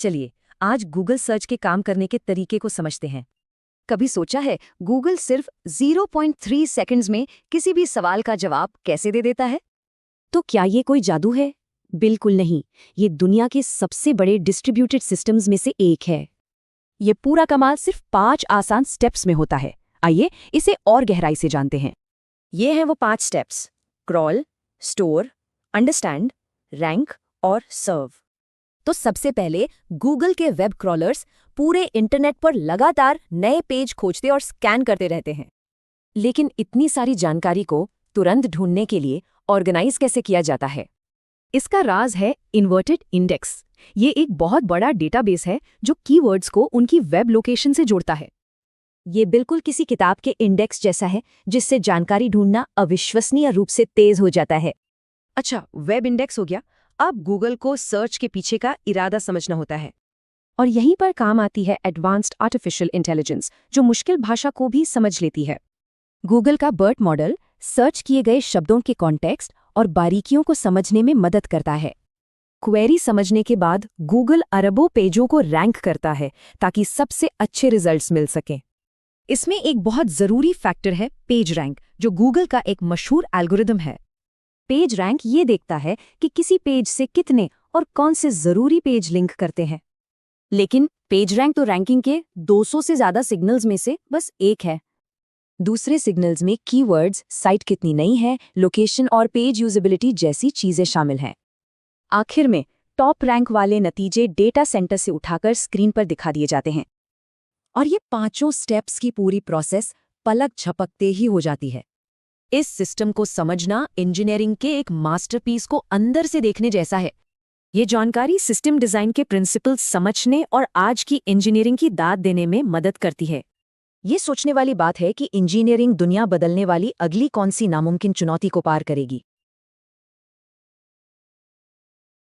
चलिए, आज Google search के काम करने के तरीके को समझते हैं। कभी सोचा है गूगल सिर्फ 0.3 सेकंड्स में किसी भी सवाल का जवाब कैसे दे देता है? तो क्या ये कोई जादू है? बिल्कुल नहीं। ये दुनिया के सबसे बड़े डिस्ट्रीब्यूटेड सिस्टम्स में से एक है। ये पूरा कमाल सिर्फ 5 आसान स्टेप्स में होता है। आइए इसे और गहराई से जानते हैं। ये हैं वो 5 steps: crawl, store, understand, rank और सर्व। तो सबसे पहले गूगल के वेब क्रॉलर्स पूरे इंटरनेट पर लगातार नए पेज खोजते और स्कैन करते रहते हैं। लेकिन इतनी सारी जानकारी को तुरंत ढूंढने के लिए ऑर्गेनाइज कैसे किया जाता है? इसका राज है इन्वर्टेड इंडेक्स। ये एक बहुत बड़ा डेटाबेस है जो कीवर्ड्स को उनकी वेब लोकेशन से जोड़ता है। ये बिल्कुल किसी किताब के इंडेक्स जैसा है, जिससे जानकारी ढूंढना अविश्वसनीय रूप से तेज हो जाता है। अच्छा, वेब इंडेक्स हो गया। अब गूगल को सर्च के पीछे का इरादा समझना होता है। और यहीं पर काम आती है एडवांस्ड आर्टिफिशियल इंटेलिजेंस, जो मुश्किल भाषा को भी समझ लेती है। गूगल का BERT मॉडल सर्च किए गए शब्दों के कॉन्टेक्स्ट और बारीकियों को समझने में मदद करता है। क्वेरी समझने के बाद गूगल अरबों पेजों को रैंक करता है ताकि सबसे अच्छे रिजल्ट्स मिल सकें। इसमें एक बहुत ज़रूरी फैक्टर है पेज रैंक, जो गूगल का एक मशहूर एल्गोरिदम है। पेज रैंक ये देखता है कि किसी पेज से कितने और कौन से ज़रूरी पेज लिंक करते हैं। लेकिन पेज रैंक तो रैंकिंग के 200 से ज़्यादा सिग्नल्स में से बस एक है। दूसरे सिग्नल्स में कीवर्ड्स, साइट कितनी नई है, लोकेशन और पेज यूजेबिलिटी जैसी चीज़ें शामिल हैं। आखिर में टॉप रैंक वाले नतीजे डेटा सेंटर से उठाकर स्क्रीन पर दिखा दिए जाते हैं। और ये 5 स्टेप्स की पूरी प्रोसेस पलक झपकते ही हो जाती है। इस सिस्टम को समझना इंजीनियरिंग के एक मास्टरपीस को अंदर से देखने जैसा है। ये जानकारी सिस्टम डिजाइन के प्रिंसिपल्स समझने और आज की इंजीनियरिंग की दाद देने में मदद करती है। ये सोचने वाली बात है कि इंजीनियरिंग दुनिया बदलने वाली अगली कौन सी नामुमकिन चुनौती को पार करेगी।